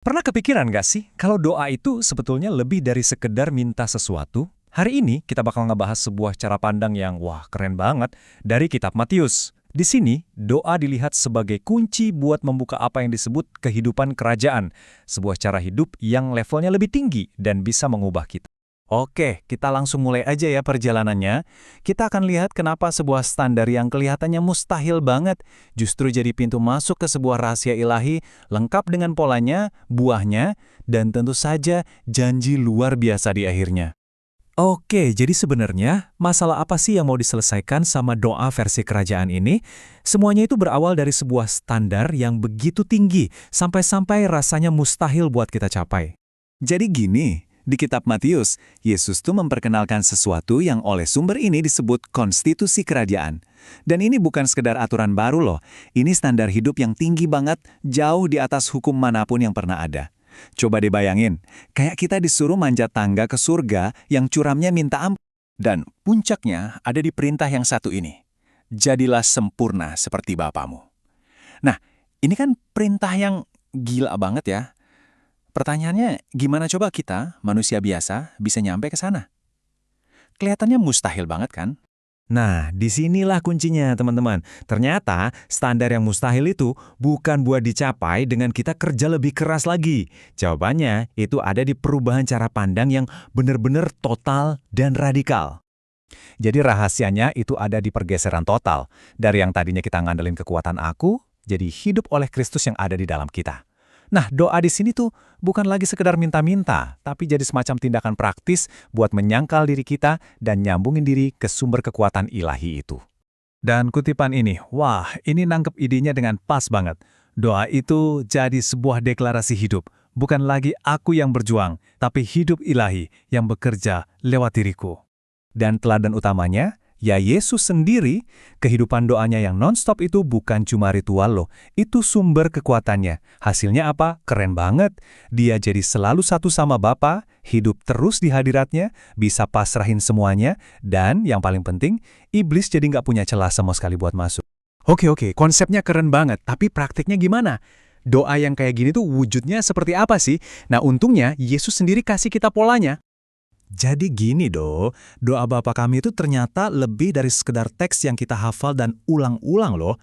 Pernah kepikiran nggak sih kalau doa itu sebetulnya lebih dari sekedar minta sesuatu? Hari ini kita bakal ngebahas sebuah cara pandang yang wah keren banget dari kitab Matius. Di sini, doa dilihat sebagai kunci buat membuka apa yang disebut kehidupan kerajaan, sebuah cara hidup yang levelnya lebih tinggi dan bisa mengubah kita. Oke, kita langsung mulai aja ya perjalanannya. Kita akan lihat kenapa sebuah standar yang kelihatannya mustahil banget justru jadi pintu masuk ke sebuah rahasia ilahi lengkap dengan polanya, buahnya, dan tentu saja janji luar biasa di akhirnya. Oke, jadi sebenarnya masalah apa sih yang mau diselesaikan sama doa versi kerajaan ini? Semuanya itu berawal dari sebuah standar yang begitu tinggi, sampai-sampai rasanya mustahil buat kita capai. Jadi gini, di kitab Matius, Yesus tuh memperkenalkan sesuatu yang oleh sumber ini disebut konstitusi kerajaan. Dan ini bukan sekedar aturan baru loh, ini standar hidup yang tinggi banget, jauh di atas hukum manapun yang pernah ada. Coba dibayangin, kayak kita disuruh manjat tangga ke surga yang curamnya minta ampun. Dan puncaknya ada di perintah yang satu ini. Jadilah sempurna seperti Bapamu. Nah, ini kan perintah yang gila banget ya. Pertanyaannya, gimana coba kita, manusia biasa, bisa nyampe ke sana? Kelihatannya mustahil banget kan? Nah, disinilah kuncinya teman-teman. Ternyata standar yang mustahil itu bukan buat dicapai dengan kita kerja lebih keras lagi. Jawabannya itu ada di perubahan cara pandang yang benar-benar total dan radikal. Jadi rahasianya itu ada di pergeseran total. Dari yang tadinya kita ngandelin kekuatan aku, jadi hidup oleh Kristus yang ada di dalam kita. Nah, doa di sini tuh bukan lagi sekedar minta-minta, tapi jadi semacam tindakan praktis buat menyangkal diri kita dan nyambungin diri ke sumber kekuatan ilahi itu. Dan kutipan ini, wah, ini nangkep idenya dengan pas banget. Doa itu jadi sebuah deklarasi hidup. Bukan lagi aku yang berjuang, tapi hidup ilahi yang bekerja lewat diriku. Dan teladan utamanya, ya Yesus sendiri. Kehidupan doanya yang non-stop itu bukan cuma ritual loh, itu sumber kekuatannya. Hasilnya apa? Keren banget. Dia jadi selalu satu sama Bapa, hidup terus di hadiratnya, bisa pasrahin semuanya, dan yang paling penting, iblis jadi nggak punya celah sama sekali buat masuk. Oke, konsepnya keren banget, tapi praktiknya gimana? Doa yang kayak gini tuh wujudnya seperti apa sih? Nah, untungnya Yesus sendiri kasih kita polanya. Jadi gini doa Bapa kami itu ternyata lebih dari sekedar teks yang kita hafal dan ulang-ulang loh.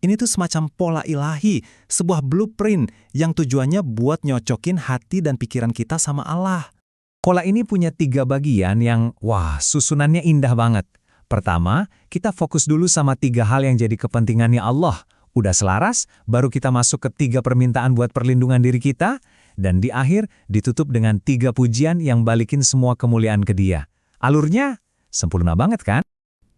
Ini tuh semacam pola ilahi, sebuah blueprint yang tujuannya buat nyocokin hati dan pikiran kita sama Allah. Pola ini punya 3 bagian yang, wah, susunannya indah banget. Pertama, kita fokus dulu sama 3 hal yang jadi kepentingannya Allah. Udah selaras, baru kita masuk ke 3 permintaan buat perlindungan diri kita, dan di akhir ditutup dengan 3 pujian yang balikin semua kemuliaan ke Dia. Alurnya sempurna banget kan?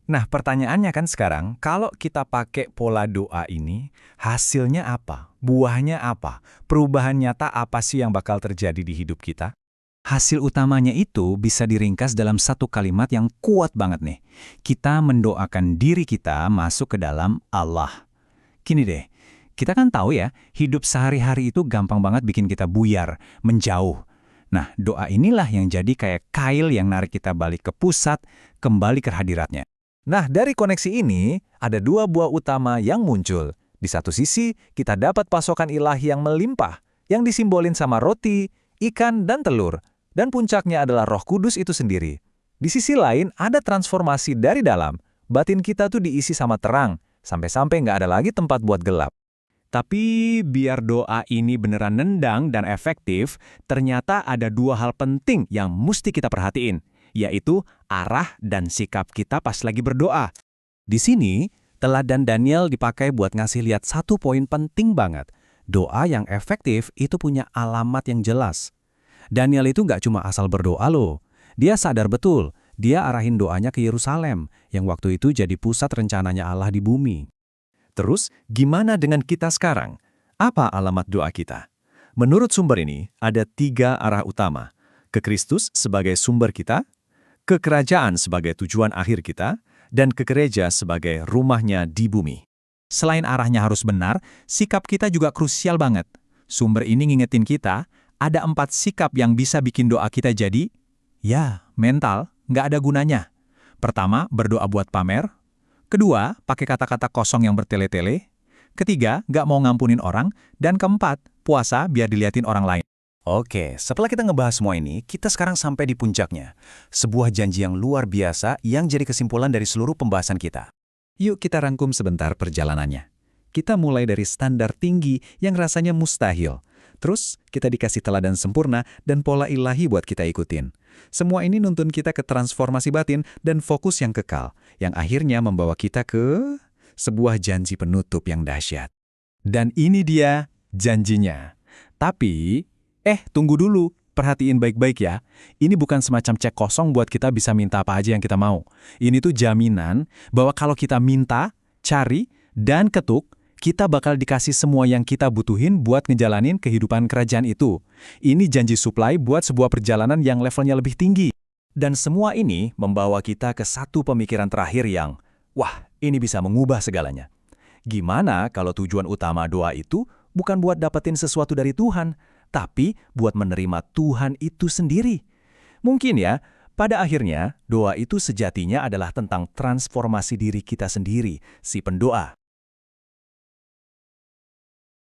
Nah, pertanyaannya kan sekarang, kalau kita pakai pola doa ini, hasilnya apa? Buahnya apa? Perubahan nyata apa sih yang bakal terjadi di hidup kita? Hasil utamanya itu bisa diringkas dalam satu kalimat yang kuat banget nih. Kita mendoakan diri kita masuk ke dalam Allah. Gini deh, kita kan tahu ya, hidup sehari-hari itu gampang banget bikin kita buyar, menjauh. Nah, doa inilah yang jadi kayak kail yang narik kita balik ke pusat, kembali ke hadiratnya. Nah, dari koneksi ini, ada 2 buah utama yang muncul. Di satu sisi, kita dapat pasokan ilahi yang melimpah, yang disimbolin sama roti, ikan, dan telur. Dan puncaknya adalah Roh Kudus itu sendiri. Di sisi lain, ada transformasi dari dalam. Batin kita tuh diisi sama terang, sampai-sampai nggak ada lagi tempat buat gelap. Tapi biar doa ini beneran nendang dan efektif, ternyata ada 2 hal penting yang mesti kita perhatiin, yaitu arah dan sikap kita pas lagi berdoa. Di sini, teladan Daniel dipakai buat ngasih lihat satu poin penting banget. Doa yang efektif itu punya alamat yang jelas. Daniel itu nggak cuma asal berdoa loh. Dia sadar betul, dia arahin doanya ke Yerusalem, yang waktu itu jadi pusat rencananya Allah di bumi. Terus, gimana dengan kita sekarang? Apa alamat doa kita? Menurut sumber ini, ada 3 arah utama. Ke Kristus sebagai sumber kita, ke kerajaan sebagai tujuan akhir kita, dan ke gereja sebagai rumahnya di bumi. Selain arahnya harus benar, sikap kita juga krusial banget. Sumber ini ngingetin kita, ada 4 sikap yang bisa bikin doa kita jadi, ya, mental, nggak ada gunanya. Pertama, berdoa buat pamer. Kedua, pakai kata-kata kosong yang bertele-tele. Ketiga, nggak mau ngampunin orang. Dan keempat, puasa biar diliatin orang lain. Oke, setelah kita ngebahas semua ini, kita sekarang sampai di puncaknya. Sebuah janji yang luar biasa yang jadi kesimpulan dari seluruh pembahasan kita. Yuk kita rangkum sebentar perjalanannya. Kita mulai dari standar tinggi yang rasanya mustahil. Terus, kita dikasih teladan sempurna dan pola ilahi buat kita ikutin. Semua ini nuntun kita ke transformasi batin dan fokus yang kekal, yang akhirnya membawa kita ke sebuah janji penutup yang dahsyat. Dan ini dia janjinya. Tapi, tunggu dulu. Perhatiin baik-baik ya. Ini bukan semacam cek kosong buat kita bisa minta apa aja yang kita mau. Ini tuh jaminan bahwa kalau kita minta, cari, dan ketuk, kita bakal dikasih semua yang kita butuhin buat ngejalanin kehidupan kerajaan itu. Ini janji supply buat sebuah perjalanan yang levelnya lebih tinggi. Dan semua ini membawa kita ke satu pemikiran terakhir yang, wah, ini bisa mengubah segalanya. Gimana kalau tujuan utama doa itu bukan buat dapetin sesuatu dari Tuhan, tapi buat menerima Tuhan itu sendiri? Mungkin ya, pada akhirnya doa itu sejatinya adalah tentang transformasi diri kita sendiri, si pendoa.